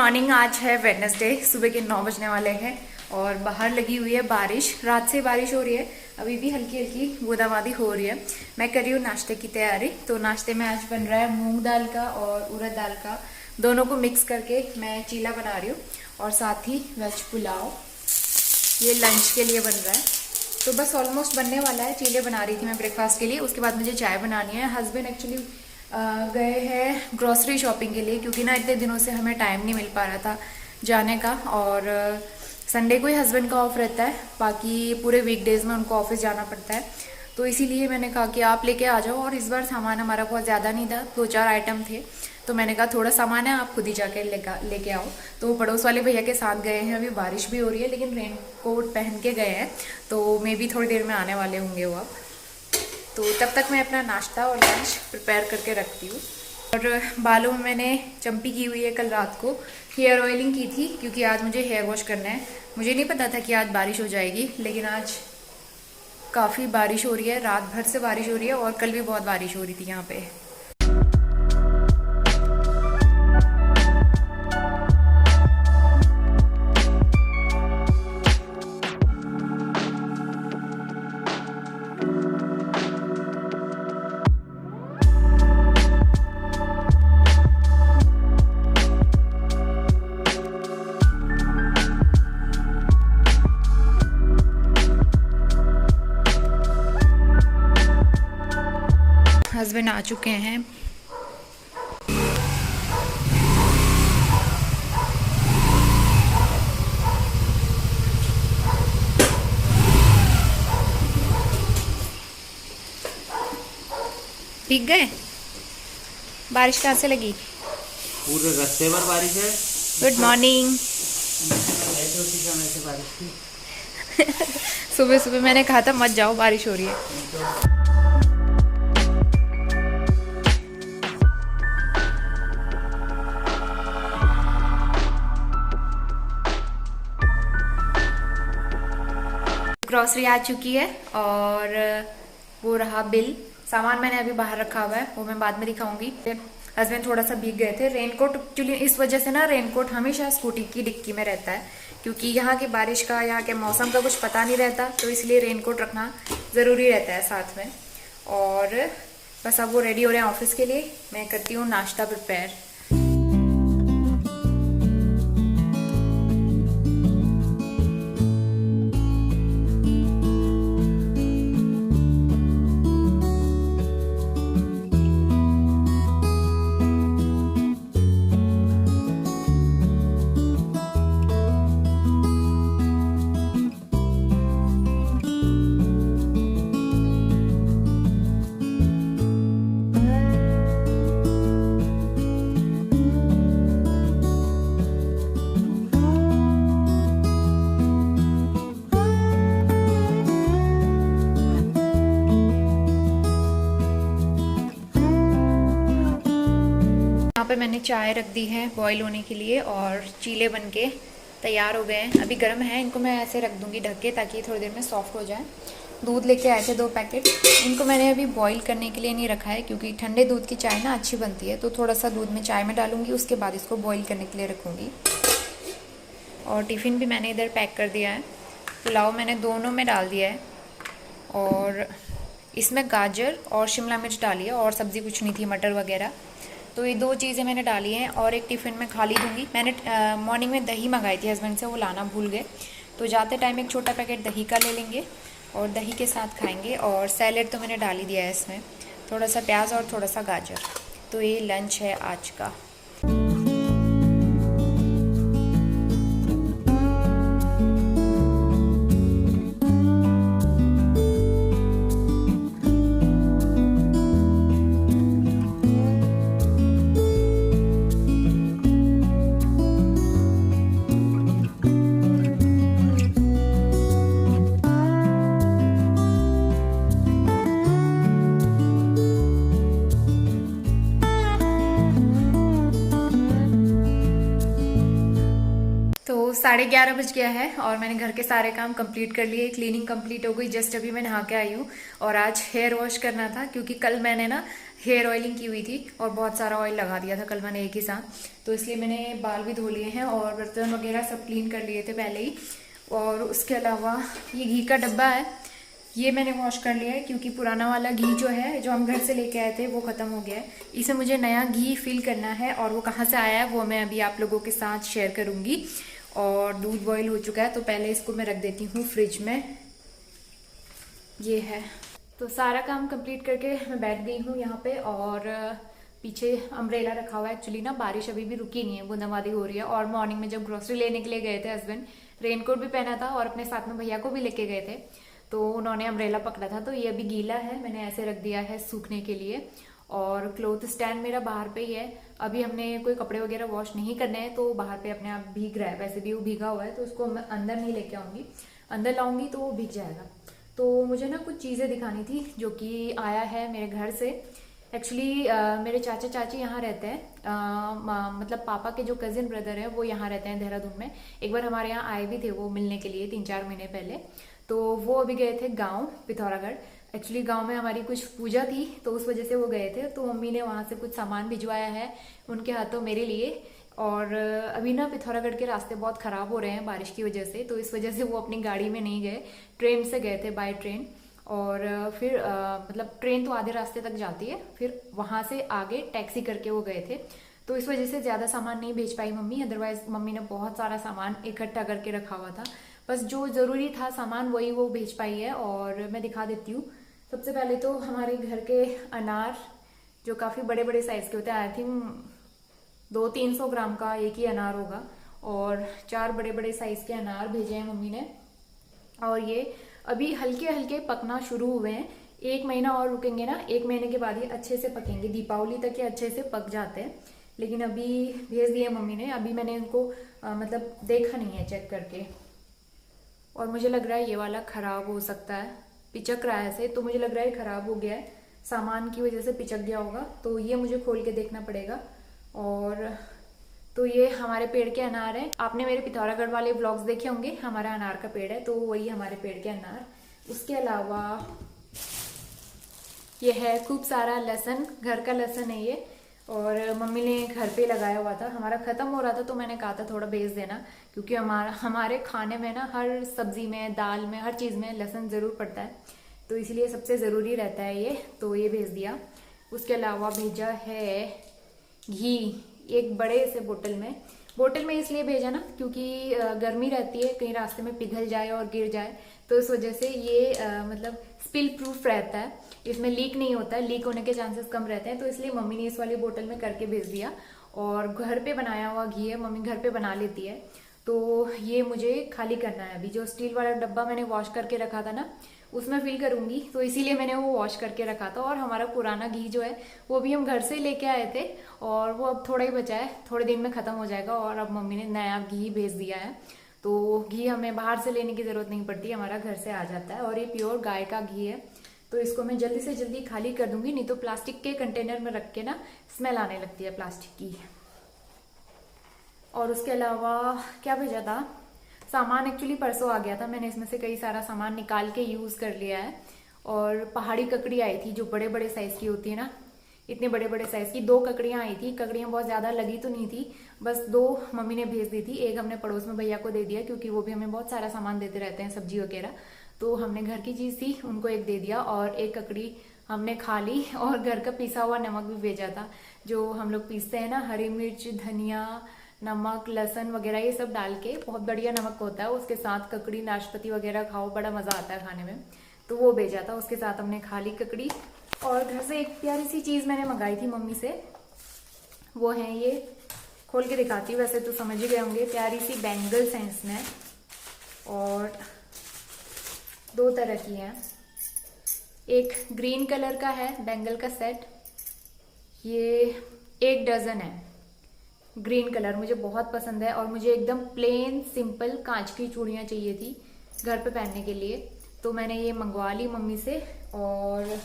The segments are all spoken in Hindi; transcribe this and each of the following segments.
मॉर्निंग। आज है वेडनेसडे, सुबह के 9 बजने वाले हैं और बाहर लगी हुई है बारिश। रात से बारिश हो रही है, अभी भी हल्की हल्की बूंदाबांदी हो रही है। मैं कर रही हूँ नाश्ते की तैयारी। तो नाश्ते में आज बन रहा है मूंग दाल का और उड़द दाल का, दोनों को मिक्स करके मैं चीला बना रही हूँ और साथ ही वेज पुलाव, ये लंच के लिए बन रहा है। तो बस ऑलमोस्ट बनने वाला है। चीले बना रही थी मैं ब्रेकफास्ट के लिए, उसके बाद मुझे चाय बनानी है। हस्बैंड एक्चुअली गए हैं ग्रॉसरी शॉपिंग के लिए, क्योंकि ना इतने दिनों से हमें टाइम नहीं मिल पा रहा था जाने का, और संडे को ही हस्बैंड का ऑफ रहता है, बाकी पूरे वीकडेज में उनको ऑफिस जाना पड़ता है। तो इसीलिए मैंने कहा कि आप लेके आ जाओ। और इस बार सामान हमारा बहुत ज़्यादा नहीं था, 2-4 आइटम थे, तो मैंने कहा थोड़ा सामान है, आप खुद ही जाके लेके आओ। तो वो पड़ोस वाले भैया के साथ गए हैं। अभी बारिश भी हो रही है लेकिन रेन कोट पहन के गए हैं, तो मे भी थोड़ी देर में आने वाले होंगे वो अब। तो तब तक मैं अपना नाश्ता और लंच प्रिपेयर करके रखती हूँ। और बालों में मैंने चंपी की हुई है, कल रात को हेयर ऑयलिंग की थी, क्योंकि आज मुझे हेयर वॉश करना है। मुझे नहीं पता था कि आज बारिश हो जाएगी, लेकिन आज काफ़ी बारिश हो रही है, रात भर से बारिश हो रही है और कल भी बहुत बारिश हो रही थी यहाँ पे। हस्बैंड आ चुके हैं। भीग गए? बारिश कहाँ से लगी? पूरे रास्ते भर बारिश है। Good morning. से बारिश थी। सुबह सुबह मैंने कहा था मत जाओ, बारिश हो रही है। ग्रॉसरी आ चुकी है और वो रहा बिल। सामान मैंने अभी बाहर रखा हुआ है, वो मैं बाद में दिखाऊंगी। हस्बैंड थोड़ा सा भीग गए थे। रेनकोट एक्चुअली इस वजह से ना, रेनकोट हमेशा स्कूटी की डिक्की में रहता है, क्योंकि यहाँ की बारिश का, यहाँ के मौसम का कुछ पता नहीं रहता, तो इसलिए रेनकोट रखना ज़रूरी रहता है साथ में। और बस अब वो रेडी हो रहे हैं ऑफिस के लिए। मैं करती हूँ नाश्ता प्रिपेयर। यहाँ पे मैंने चाय रख दी है बॉईल होने के लिए और चीले बनके तैयार हो गए हैं। अभी गर्म है, इनको मैं ऐसे रख दूंगी ढक के, ताकि थोड़ी देर में सॉफ्ट हो जाए। दूध लेके आए थे 2 पैकेट, इनको मैंने अभी बॉईल करने के लिए नहीं रखा है, क्योंकि ठंडे दूध की चाय ना अच्छी बनती है। तो थोड़ा सा दूध में चाय में डालूंगी, उसके बाद इसको बॉईल करने के लिए रखूँगी। और टिफ़िन भी मैंने इधर पैक कर दिया है। पुलाव मैंने दोनों में डाल दिया है, और इसमें गाजर और शिमला मिर्च डाली है, और सब्ज़ी कुछ नहीं थी, मटर वगैरह। तो ये 2 चीज़ें मैंने डाली हैं, और एक टिफ़िन में खाली दूंगी। मैंने मॉर्निंग में दही मंगाई थी हस्बैंड से, वो लाना भूल गए, तो जाते टाइम एक छोटा पैकेट दही का ले लेंगे और दही के साथ खाएंगे। और सैलेड तो मैंने डाल ही दिया है इसमें, थोड़ा सा प्याज और थोड़ा सा गाजर। तो ये लंच है आज का। 11:30 बज गया है और मैंने घर के सारे काम कंप्लीट कर लिए। क्लीनिंग कंप्लीट हो गई, जस्ट अभी मैं नहा के आई हूँ। और आज हेयर वॉश करना था क्योंकि कल मैंने ना हेयर ऑयलिंग की हुई थी और बहुत सारा ऑयल लगा दिया था कल मैंने एक ही साथ। तो इसलिए मैंने बाल भी धो लिए हैं और बर्तन वगैरह सब क्लीन कर लिए थे पहले ही। और उसके अलावा ये घी का डब्बा है, ये मैंने वॉश कर लिया है क्योंकि पुराना वाला घी जो है जो हम घर से लेके आए थे वो ख़त्म हो गया है। इसे मुझे नया घी फिल करना है और वो कहाँ से आया है वो मैं अभी आप लोगों के साथ शेयर करूँगी। और दूध बॉईल हो चुका है तो पहले इसको मैं रख देती हूँ फ्रिज में। ये है, तो सारा काम कंप्लीट करके मैं बैठ गई हूँ यहाँ पे। और पीछे अम्ब्रेला रखा हुआ है, एक्चुअली ना बारिश अभी भी रुकी नहीं है, बूंदाबांदी हो रही है। और मॉर्निंग में जब ग्रोसरी लेने के लिए गए थे हस्बैंड, रेनकोट भी पहना था और अपने साथ में भैया को भी लेके गए थे, तो उन्होंने अम्ब्रेला पकड़ा था। तो ये अभी गीला है, मैंने ऐसे रख दिया है सूखने के लिए। और क्लोथ स्टैंड मेरा बाहर पे ही है, अभी हमने कोई कपड़े वगैरह वॉश नहीं करने हैं तो बाहर पे अपने आप भीग रहा है। वैसे भी वो भीगा हुआ है तो उसको मैं अंदर नहीं लेके आऊंगी, अंदर लाऊंगी तो वो भीग जाएगा। तो मुझे ना कुछ चीज़ें दिखानी थी जो कि आया है मेरे घर से। एक्चुअली मेरे चाचा चाची यहाँ रहते हैं, मतलब पापा के जो कजिन ब्रदर है वो यहाँ रहते हैं देहरादून में। एक बार हमारे यहाँ आए भी थे वो मिलने के लिए 3-4 महीने पहले। तो वो अभी गए थे गांव पिथौरागढ़। एक्चुअली गांव में हमारी कुछ पूजा थी तो उस वजह से वो गए थे। तो मम्मी ने वहाँ से कुछ सामान भिजवाया है उनके हाथों मेरे लिए। और अभी ना पिथौरागढ़ के रास्ते बहुत ख़राब हो रहे हैं बारिश की वजह से, तो इस वजह से वो अपनी गाड़ी में नहीं गए, ट्रेन से गए थे, बाय ट्रेन। और फिर मतलब ट्रेन तो आधे रास्ते तक जाती है, फिर वहाँ से आगे टैक्सी करके वो गए थे। तो इस वजह से ज़्यादा सामान नहीं भेज पाई मम्मी, अदरवाइज मम्मी ने बहुत सारा सामान इकट्ठा करके रखा हुआ था। बस जो ज़रूरी था सामान वही वो भेज पाई है। और मैं दिखा देती हूँ। सबसे पहले तो हमारे घर के अनार जो काफ़ी बड़े बड़े साइज़ के होते हैं, आई थिंक 200-300 ग्राम का एक ही अनार होगा, और 4 बड़े बड़े साइज़ के अनार भेजे हैं मम्मी ने। और ये अभी हल्के हल्के पकना शुरू हुए हैं, 1 महीना और रुकेंगे ना, 1 महीने के बाद ये अच्छे से पकेंगे, दीपावली तक ये अच्छे से पक जाते हैं। लेकिन अभी भेज दिए मम्मी ने, अभी मैंने इनको मतलब देखा नहीं है चेक करके। और मुझे लग रहा है ये वाला ख़राब हो सकता है, पिचक रहा है ऐसे, तो मुझे लग रहा है ख़राब हो गया है, सामान की वजह से पिचक गया होगा। तो ये मुझे खोल के देखना पड़ेगा। और तो ये हमारे पेड़ के अनार हैं। आपने मेरे पिथौरागढ़ वाले ब्लॉग्स देखे होंगे, हमारा अनार का पेड़ है तो वही हमारे पेड़ के अनार। उसके अलावा ये है खूब सारा लहसुन, घर का लहसुन है ये, और मम्मी ने घर पे लगाया हुआ था, हमारा ख़त्म हो रहा था तो मैंने कहा था थोड़ा भेज देना, क्योंकि हमारे खाने में ना हर सब्जी में, दाल में, हर चीज़ में लहसुन ज़रूर पड़ता है, तो इसलिए सबसे ज़रूरी रहता है ये, तो ये भेज दिया। उसके अलावा भेजा है घी, एक बड़े से बोतल में इसलिए भेजा ना क्योंकि गर्मी रहती है, कहीं रास्ते में पिघल जाए और गिर जाए, तो इस वजह से ये मतलब स्पिल प्रूफ रहता है, इसमें लीक नहीं होता है, लीक होने के चांसेस कम रहते हैं, तो इसलिए मम्मी ने इस वाली बोतल में करके भेज दिया। और घर पे बनाया हुआ घी है, मम्मी घर पे बना लेती है, तो ये मुझे खाली करना है अभी। जो स्टील वाला डब्बा मैंने वॉश करके रखा था ना, उसमें फिल करूंगी, तो इसीलिए मैंने वो वॉश करके रखा था। और हमारा पुराना घी जो है वो भी हम घर से लेके आए थे और वो अब थोड़ा ही बचा है, थोड़े दिन में ख़त्म हो जाएगा। और अब मम्मी ने नया घी भेज दिया है, तो घी हमें बाहर से लेने की ज़रूरत नहीं पड़ती, हमारा घर से आ जाता है। और ये प्योर गाय का घी है, तो इसको मैं जल्दी से जल्दी खाली कर दूंगी, नहीं तो प्लास्टिक के कंटेनर में रख के ना स्मेल आने लगती है प्लास्टिक की। और उसके अलावा क्या भेजा था, सामान एक्चुअली परसों आ गया था, मैंने इसमें से कई सारा सामान निकाल के यूज़ कर लिया है। और पहाड़ी ककड़ी आई थी जो बड़े बड़े साइज़ की होती है ना, इतने बड़े बड़े साइज़ की 2 ककड़ियाँ आई थी। ककड़ियाँ बहुत ज़्यादा लगी तो नहीं थी, बस 2 मम्मी ने भेज दी थी, एक हमने पड़ोस में भैया को दे दिया क्योंकि वो भी हमें बहुत सारा सामान देते रहते हैं, सब्जी वगैरह, तो हमने घर की चीज़ थी उनको एक दे दिया। और एक ककड़ी हमने खा ली। और घर का पिसा हुआ नमक भी भेजा था, जो हम लोग पीसते हैं ना, हरी मिर्च, धनिया, नमक, लहसुन वगैरह ये सब डाल के, बहुत बढ़िया नमक होता है, उसके साथ ककड़ी नाशपाती वगैरह खाओ, बड़ा मज़ा आता है खाने में, तो वो भेजा था, उसके साथ हमने खा ली ककड़ी। और घर से एक प्यारी सी चीज़ मैंने मंगाई थी मम्मी से, वो है ये, खोल के दिखाती हूँ, वैसे तो समझ ही गए होंगे, प्यारी सी बैंगल्स हैं इसमें, और 2 तरह की हैं, एक ग्रीन कलर का है बैंगल का सेट, ये 1 डजन है, ग्रीन कलर मुझे बहुत पसंद है। और मुझे एकदम प्लेन सिंपल कांच की चूड़ियाँ चाहिए थी घर पे पहनने के लिए, तो मैंने ये मंगवा ली मम्मी से। और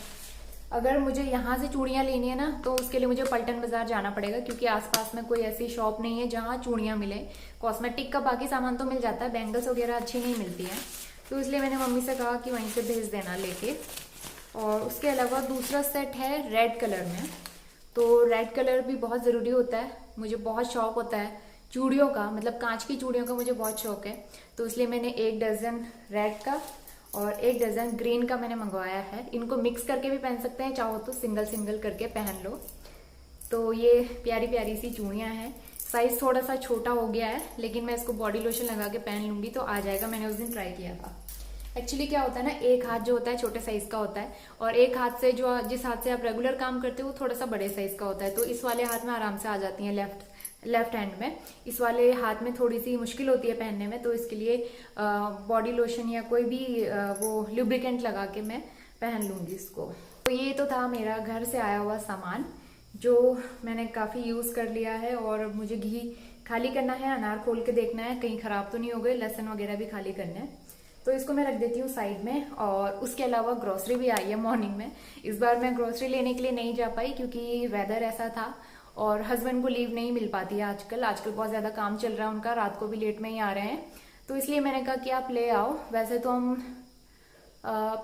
अगर मुझे यहाँ से चूड़ियाँ लेनी है ना तो उसके लिए मुझे पलटन बाजार जाना पड़ेगा, क्योंकि आसपास में कोई ऐसी शॉप नहीं है जहाँ चूड़ियाँ मिले। कॉस्मेटिक का बाकी सामान तो मिल जाता है, बैंगल्स वगैरह अच्छी नहीं मिलती है, तो इसलिए मैंने मम्मी से कहा कि वहीं से भेज देना लेके। और उसके अलावा दूसरा सेट है रेड कलर में, तो रेड कलर भी बहुत ज़रूरी होता है। मुझे बहुत शौक होता है चूड़ियों का, मतलब कांच की चूड़ियों का मुझे बहुत शौक है, तो इसलिए मैंने 1 डज़न रेड का और 1 डज़न ग्रीन का मैंने मंगवाया है। इनको मिक्स करके भी पहन सकते हैं, चाहो तो सिंगल सिंगल करके पहन लो। तो ये प्यारी प्यारी सी चूड़ियाँ हैं। साइज थोड़ा सा छोटा हो गया है, लेकिन मैं इसको बॉडी लोशन लगा के पहन लूंगी तो आ जाएगा। मैंने उस दिन ट्राई किया था। एक्चुअली क्या होता है ना, एक हाथ जो होता है छोटे साइज का होता है, और एक हाथ से जो जिस हाथ से आप रेगुलर काम करते हो वो थोड़ा सा बड़े साइज का होता है। तो इस वाले हाथ में आराम से आ जाती हैं, लेफ्ट हैंड में। इस वाले हाथ में थोड़ी सी मुश्किल होती है पहनने में, तो इसके लिए बॉडी लोशन या कोई भी वो लुब्रिकेंट लगा के मैं पहन लूंगी इसको। तो ये तो था मेरा घर से आया हुआ सामान जो मैंने काफ़ी यूज़ कर लिया है। और मुझे घी खाली करना है, अनार खोल के देखना है कहीं ख़राब तो नहीं हो गए, लहसुन वगैरह भी खाली करना है, तो इसको मैं रख देती हूँ साइड में। और उसके अलावा ग्रोसरी भी आई है मॉर्निंग में। इस बार मैं ग्रोसरी लेने के लिए नहीं जा पाई क्योंकि वेदर ऐसा था और हस्बैंड को लीव नहीं मिल पाती है आजकल बहुत ज़्यादा काम चल रहा है उनका, रात को भी लेट में ही आ रहे हैं, तो इसलिए मैंने कहा कि आप ले आओ। वैसे तो हम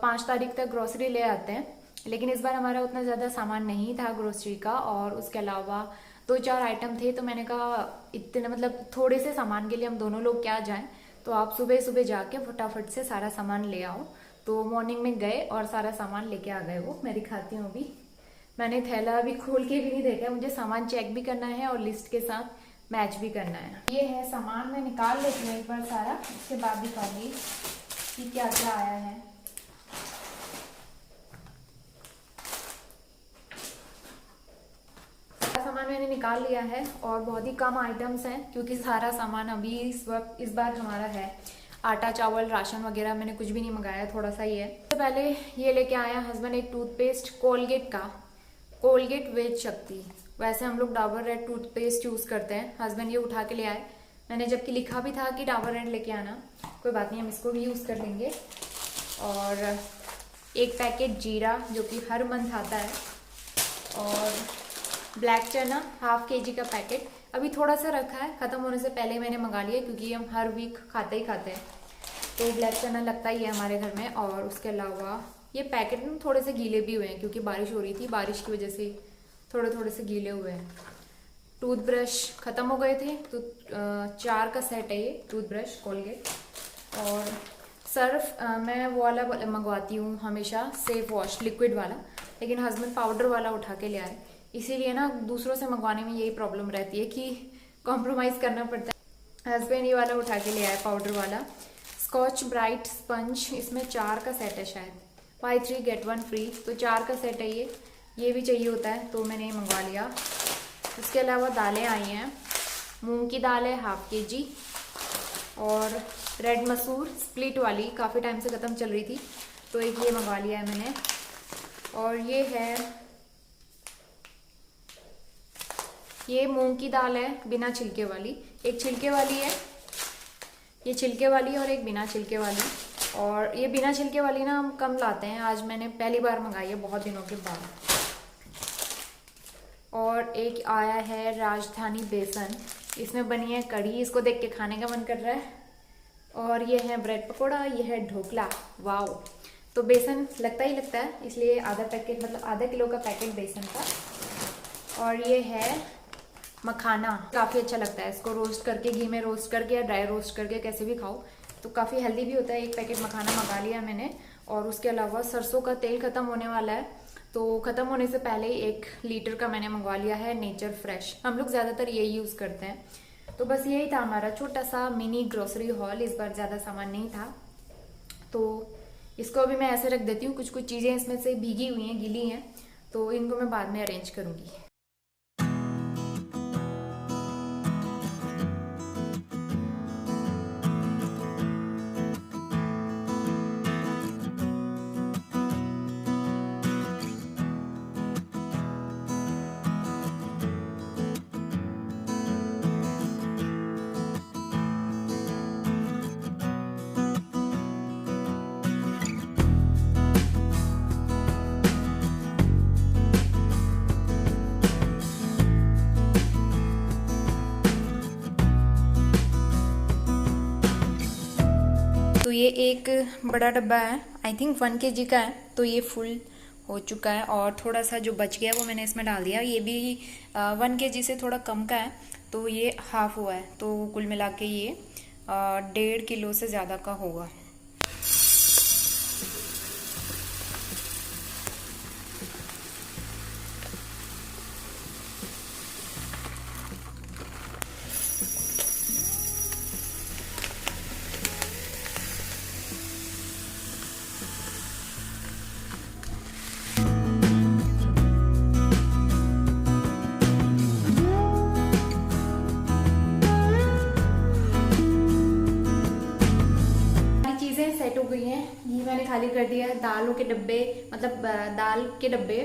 5 तारीख तक ग्रोसरी ले आते हैं, लेकिन इस बार हमारा उतना ज़्यादा सामान नहीं था ग्रोसरी का, और उसके अलावा 2-4 आइटम थे, तो मैंने कहा इतने मतलब थोड़े से सामान के लिए हम दोनों लोग क्या जाएं, तो आप सुबह सुबह जाके फटाफट से सारा सामान ले आओ। तो मॉर्निंग में गए और सारा सामान लेके आ गए। वो मैं दिखाती हूँ अभी। मैंने थैला अभी खोल के भी नहीं देखा, मुझे सामान चेक भी करना है और लिस्ट के साथ मैच भी करना है। ये है सामान, मैं निकाल लेती हूँ एक बार सारा, उसके बाद दिखाऊंगी कि क्या क्या आया है। सामान मैंने निकाल लिया है और बहुत ही कम आइटम्स हैं, क्योंकि सारा सामान अभी इस बार हमारा है। आटा चावल राशन वगैरह मैंने कुछ भी नहीं मंगाया, थोड़ा सा ही है। तो पहले ये लेके आया हस्बैंड एक टूथपेस्ट कोलगेट का, कोलगेट वेज शक्ति। वैसे हम लोग डाबर रेड टूथपेस्ट यूज करते हैं, हस्बैंड ये उठा के ले आए। मैंने जबकि लिखा भी था कि डाबर रेड लेके आना, कोई बात नहीं, हम इसको भी यूज कर लेंगे। और एक पैकेट जीरा जो कि हर मंथ आता है, और ब्लैक चना ½ kg का पैकेट अभी थोड़ा सा रखा है, खत्म होने से पहले मैंने मंगा लिया क्योंकि हम हर वीक खाते हैं, तो ब्लैक चना लगता ही है हमारे घर में। और उसके अलावा ये पैकेट में थोड़े से गीले भी हुए हैं क्योंकि बारिश हो रही थी, बारिश की वजह से थोड़े से गीले हुए हैं। टूथब्रश खत्म हो गए थे, तो 4 का सेट है ये टूथब्रश कोलगेट। और सर्फ मैं वो वाला मंगवाती हूँ हमेशा, सेफ वॉश लिक्विड वाला, लेकिन हस्बैंड पाउडर वाला उठा के ले आए। इसीलिए ना दूसरों से मंगवाने में यही प्रॉब्लम रहती है कि कॉम्प्रोमाइज़ करना पड़ता है। हस्बैंड ये वाला उठा के ले आए पाउडर वाला। स्कॉच ब्राइट स्पंज, इसमें 4 का सेट है शायद, बाय 3 get 1 फ्री, तो 4 का सेट है ये भी चाहिए होता है, तो मैंने ये मंगवा लिया। उसके अलावा दालें आई हैं, मूंग की दाल है ½ kg, और रेड मसूर स्प्लिट वाली काफ़ी टाइम से ख़त्म चल रही थी, तो एक ये मंगवा लिया है मैंने। और ये है, ये मूंग की दाल है बिना छिलके वाली, एक छिलके वाली है, ये छिलके वाली और एक बिना छिलके वाली। और ये बिना छिलके वाली ना हम कम लाते हैं, आज मैंने पहली बार मंगाई है बहुत दिनों के बाद। और एक आया है राजधानी बेसन, इसमें बनी है कढ़ी, इसको देख के खाने का मन कर रहा है। और ये है ब्रेड पकोड़ा, ये है ढोकला, वाओ। तो बेसन लगता ही लगता है, इसलिए आधा पैकेट, मतलब आधा किलो का पैकेट बेसन का। और ये है मखाना, काफ़ी अच्छा लगता है, इसको रोस्ट करके, घी में रोस्ट करके या ड्राई रोस्ट करके कैसे भी खाओ, तो काफ़ी हेल्दी भी होता है। एक पैकेट मखाना मंगा लिया मैंने। और उसके अलावा सरसों का तेल ख़त्म होने वाला है, तो ख़त्म होने से पहले 1 लीटर का मैंने मंगवा लिया है नेचर फ्रेश, हम लोग ज़्यादातर यही यूज़ करते हैं। तो बस यही था हमारा छोटा सा मिनी ग्रोसरी हॉल। इस बार ज़्यादा सामान नहीं था, तो इसको अभी मैं ऐसे रख देती हूँ। कुछ चीज़ें इसमें से भीगी हुई हैं, गीली हैं, तो इनको मैं बाद में अरेंज करूँगी। ये एक बड़ा डब्बा है, आई थिंक 1 kg का है, तो ये फुल हो चुका है और थोड़ा सा जो बच गया वो मैंने इसमें डाल दिया। ये भी 1 kg से थोड़ा कम का है, तो ये हाफ हुआ है, तो कुल मिला के ये 1.5 किलो से ज़्यादा का होगा। सेट हो गई हैं। ये मैंने खाली कर दिया है, दालों के डब्बे मतलब दाल के डब्बे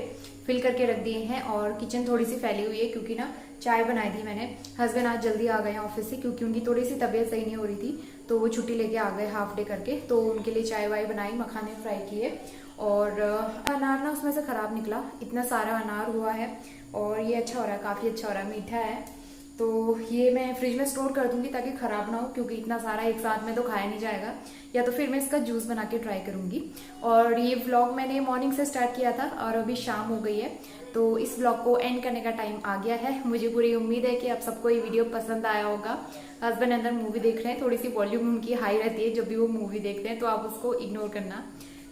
फिल करके रख दिए हैं और किचन थोड़ी सी फैली हुई है क्योंकि ना चाय बनाई थी मैंने। हस्बैंड आज जल्दी आ गए हैं ऑफिस से क्योंकि उनकी थोड़ी सी तबीयत सही नहीं हो रही थी, तो वो छुट्टी लेके आ गए हाफ डे करके, तो उनके लिए चाय वाय बनाई, मखाने फ्राई किए और अनार ना उसमें से खराब निकला, इतना सारा अनार हुआ है और ये अच्छा हो रहा है, काफी अच्छा हो रहा है, मीठा है। तो ये मैं फ्रिज में स्टोर कर दूंगी ताकि खराब ना हो, क्योंकि इतना सारा एक साथ में तो खाया नहीं जाएगा, या तो फिर मैं इसका जूस बना के ट्राई करूंगी। और ये व्लॉग मैंने मॉर्निंग से स्टार्ट किया था और अभी शाम हो गई है, तो इस व्लॉग को एंड करने का टाइम आ गया है। मुझे पूरी उम्मीद है कि आप सबको ये वीडियो पसंद आया होगा। हस्बैंड अंदर मूवी देख रहे हैं, थोड़ी सी वॉल्यूम उनकी हाई रहती है जब भी वो मूवी देखते हैं, तो आप उसको इग्नोर करना।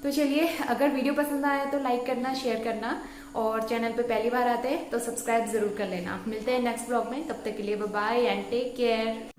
तो चलिए, अगर वीडियो पसंद आया तो लाइक करना, शेयर करना और चैनल पे पहली बार आते हैं तो सब्सक्राइब जरूर कर लेना। मिलते हैं नेक्स्ट व्लॉग में, तब तक के लिए bye bye and take care.